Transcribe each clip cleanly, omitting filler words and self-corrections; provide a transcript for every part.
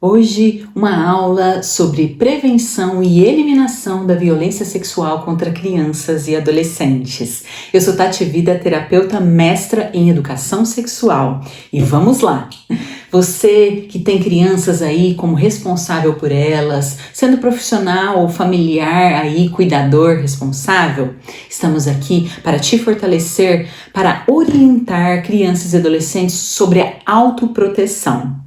Hoje, uma aula sobre prevenção e eliminação da violência sexual contra crianças e adolescentes. Eu sou Tati Vida, terapeuta mestra em educação sexual. E vamos lá! Você que tem crianças aí como responsável por elas, sendo profissional ou familiar aí, cuidador responsável, estamos aqui para te fortalecer, para orientar crianças e adolescentes sobre a autoproteção.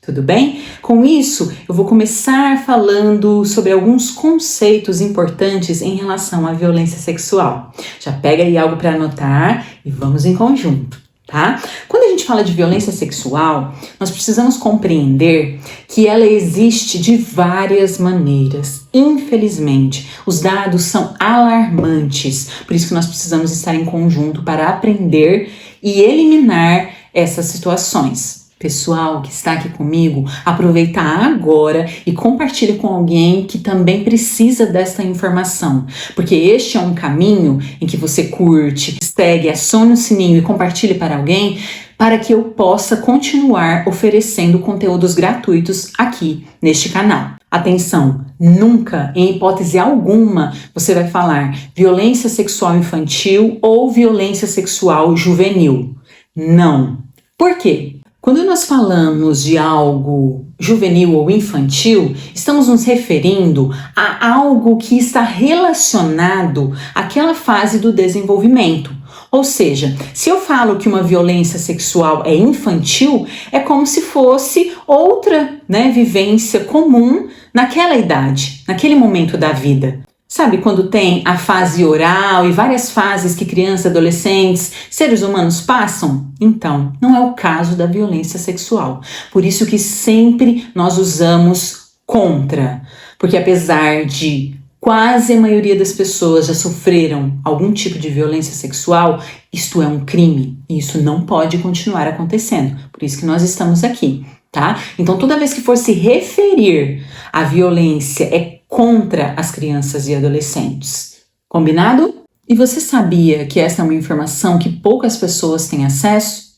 Tudo bem? Com isso, eu vou começar falando sobre alguns conceitos importantes em relação à violência sexual. Já pega aí algo para anotar e vamos em conjunto, tá? Quando a gente fala de violência sexual, nós precisamos compreender que ela existe de várias maneiras. Infelizmente, os dados são alarmantes, por isso que nós precisamos estar em conjunto para aprender e eliminar essas situações. Pessoal que está aqui comigo, aproveita agora e compartilhe com alguém que também precisa desta informação, porque este é um caminho em que você curte, segue, acione o sininho e compartilhe para alguém, para que eu possa continuar oferecendo conteúdos gratuitos aqui neste canal. Atenção, nunca, em hipótese alguma, você vai falar violência sexual infantil ou violência sexual juvenil. Não. Por quê? Quando nós falamos de algo juvenil ou infantil, estamos nos referindo a algo que está relacionado àquela fase do desenvolvimento. Ou seja, se eu falo que uma violência sexual é infantil, é como se fosse outra, vivência comum naquela idade, naquele momento da vida. Sabe quando tem a fase oral e várias fases que crianças, adolescentes, seres humanos passam? Então, não é o caso da violência sexual. Por isso que sempre nós usamos contra. Porque apesar de quase a maioria das pessoas já sofreram algum tipo de violência sexual, isto é um crime e isso não pode continuar acontecendo. Por isso que nós estamos aqui, tá? Então, toda vez que for se referir à violência, é contra as crianças e adolescentes. Combinado? E você sabia que essa é uma informação que poucas pessoas têm acesso?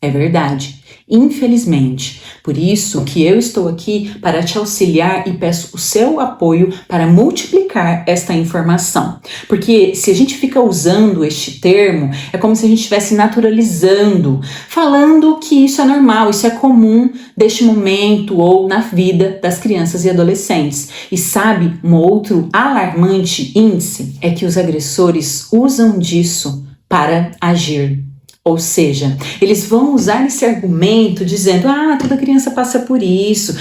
É verdade. Infelizmente. Por isso que eu estou aqui para te auxiliar e peço o seu apoio para multiplicar esta informação. Porque se a gente fica usando este termo, é como se a gente estivesse naturalizando, falando que isso é normal, isso é comum deste momento ou na vida das crianças e adolescentes. E sabe, um outro alarmante índice é que os agressores usam disso para agir. Ou seja, eles vão usar esse argumento dizendo, toda criança passa por isso,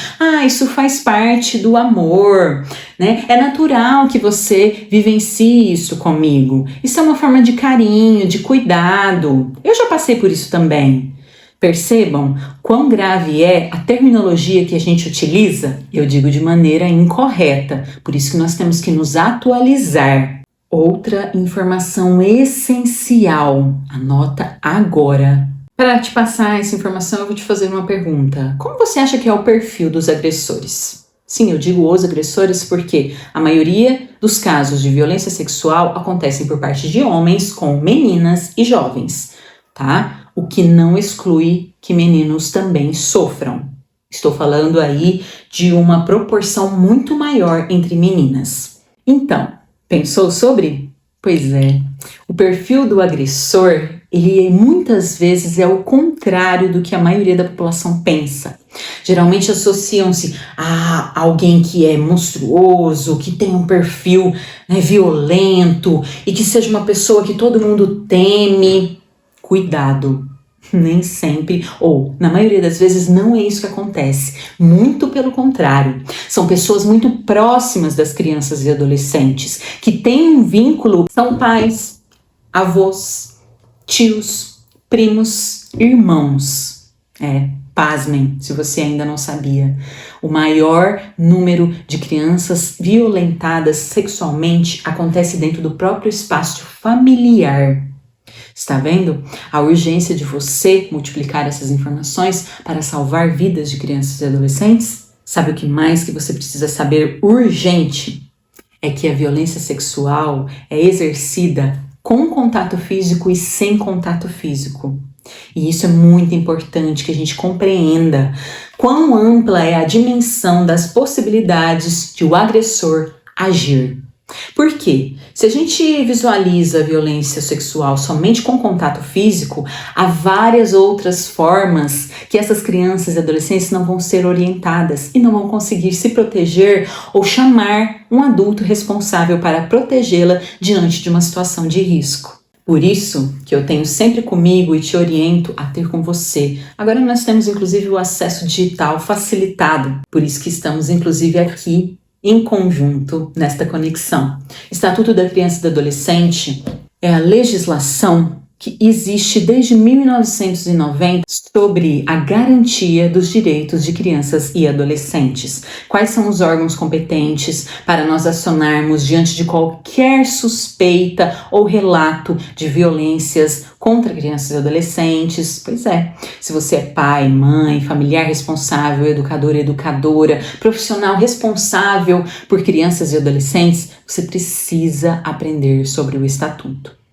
isso faz parte do amor, É natural que você vivencie isso comigo, isso é uma forma de carinho, de cuidado, eu já passei por isso também. Percebam quão grave é a terminologia que a gente utiliza? Eu digo de maneira incorreta, por isso que nós temos que nos atualizar. Outra informação essencial, anota agora. Para te passar essa informação, eu vou te fazer uma pergunta. Como você acha que é o perfil dos agressores? Sim, eu digo os agressores porque a maioria dos casos de violência sexual acontecem por parte de homens com meninas e jovens, tá? O que não exclui que meninos também sofram. Estou falando aí de uma proporção muito maior entre meninas. Então, pensou sobre? Pois é, o perfil do agressor, ele muitas vezes é o contrário do que a maioria da população pensa. Geralmente associam-se a alguém que é monstruoso, que tem um perfil violento e que seja uma pessoa que todo mundo teme. Cuidado! Nem sempre, ou na maioria das vezes, não é isso que acontece. Muito pelo contrário. São pessoas muito próximas das crianças e adolescentes, que têm um vínculo, são pais, avós, tios, primos, irmãos. Pasmem, se você ainda não sabia. O maior número de crianças violentadas sexualmente acontece dentro do próprio espaço familiar. Está vendo? A urgência de você multiplicar essas informações para salvar vidas de crianças e adolescentes? Sabe o que mais que você precisa saber urgente? É que a violência sexual é exercida com contato físico e sem contato físico. E isso é muito importante que a gente compreenda quão ampla é a dimensão das possibilidades de o agressor agir. Por quê? Se a gente visualiza a violência sexual somente com contato físico, há várias outras formas que essas crianças e adolescentes não vão ser orientadas e não vão conseguir se proteger ou chamar um adulto responsável para protegê-la diante de uma situação de risco. Por isso que eu tenho sempre comigo e te oriento a ter com você. Agora nós temos inclusive o acesso digital facilitado, por isso que estamos inclusive aqui em conjunto nesta conexão. Estatuto da Criança e do Adolescente é a legislação que existe desde 1990 sobre a garantia dos direitos de crianças e adolescentes. Quais são os órgãos competentes para nós acionarmos diante de qualquer suspeita ou relato de violências contra crianças e adolescentes? Pois é, se você é pai, mãe, familiar responsável, educador, educadora, profissional responsável por crianças e adolescentes, você precisa aprender sobre o Estatuto.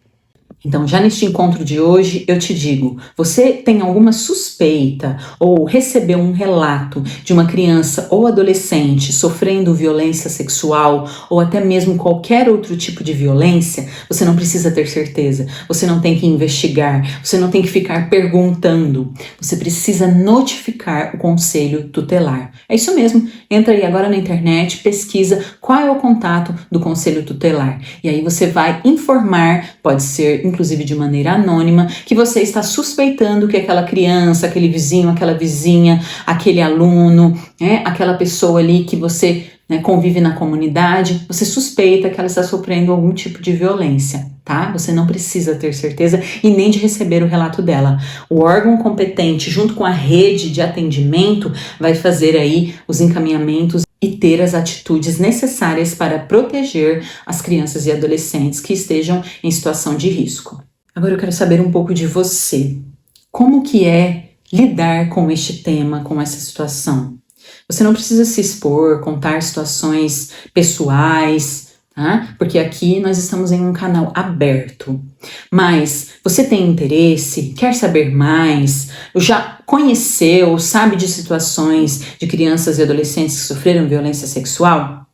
Então, já neste encontro de hoje, eu te digo, você tem alguma suspeita ou recebeu um relato de uma criança ou adolescente sofrendo violência sexual ou até mesmo qualquer outro tipo de violência, você não precisa ter certeza, você não tem que investigar, você não tem que ficar perguntando, você precisa notificar o Conselho Tutelar. É isso mesmo, entra aí agora na internet, pesquisa qual é o contato do Conselho Tutelar e aí você vai informar, pode ser inclusive de maneira anônima, que você está suspeitando que aquela criança, aquele vizinho, aquela vizinha, aquele aluno, aquela pessoa ali que você convive na comunidade, você suspeita que ela está sofrendo algum tipo de violência, tá? Você não precisa ter certeza e nem de receber o relato dela. O órgão competente, junto com a rede de atendimento, vai fazer aí os encaminhamentos e ter as atitudes necessárias para proteger as crianças e adolescentes que estejam em situação de risco. Agora eu quero saber um pouco de você. Como que é lidar com este tema, com essa situação? Você não precisa se expor, contar situações pessoais, tá? Porque aqui nós estamos em um canal aberto. Mas você tem interesse, quer saber mais, já conheceu, sabe de situações de crianças e adolescentes que sofreram violência sexual?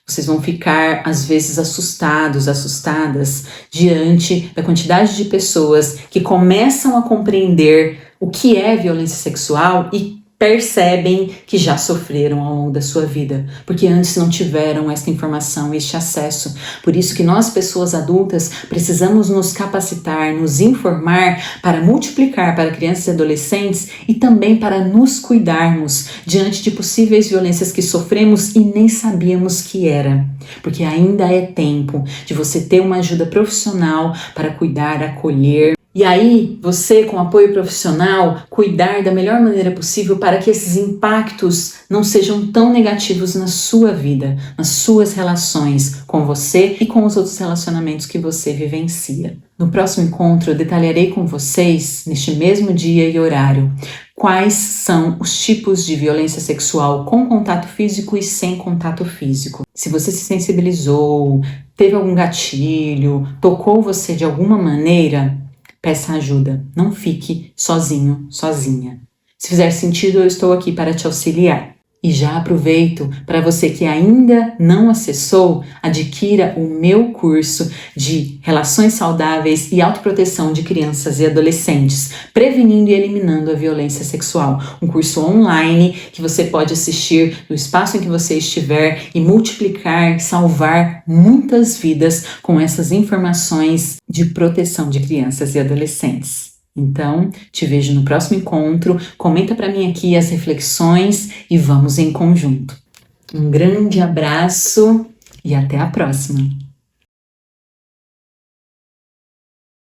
Vocês vão ficar, às vezes, assustadas diante da quantidade de pessoas que começam a compreender o que é violência sexual e percebem que já sofreram ao longo da sua vida, porque antes não tiveram esta informação, este acesso. Por isso que nós, pessoas adultas, precisamos nos capacitar, nos informar para multiplicar para crianças e adolescentes e também para nos cuidarmos diante de possíveis violências que sofremos e nem sabíamos que era. Porque ainda é tempo de você ter uma ajuda profissional para cuidar, acolher. E aí, você, com apoio profissional, cuidar da melhor maneira possível para que esses impactos não sejam tão negativos na sua vida, nas suas relações com você e com os outros relacionamentos que você vivencia. No próximo encontro, eu detalharei com vocês, neste mesmo dia e horário, quais são os tipos de violência sexual com contato físico e sem contato físico. Se você se sensibilizou, teve algum gatilho, tocou você de alguma maneira, peça ajuda, não fique sozinho, sozinha. Se fizer sentido, eu estou aqui para te auxiliar. E já aproveito para você que ainda não acessou, adquira o meu curso de Relações Saudáveis e Autoproteção de Crianças e Adolescentes, prevenindo e eliminando a violência sexual. Um curso online que você pode assistir no espaço em que você estiver e multiplicar, salvar muitas vidas com essas informações de proteção de crianças e adolescentes. Então, te vejo no próximo encontro, comenta para mim aqui as reflexões e vamos em conjunto. Um grande abraço e até a próxima!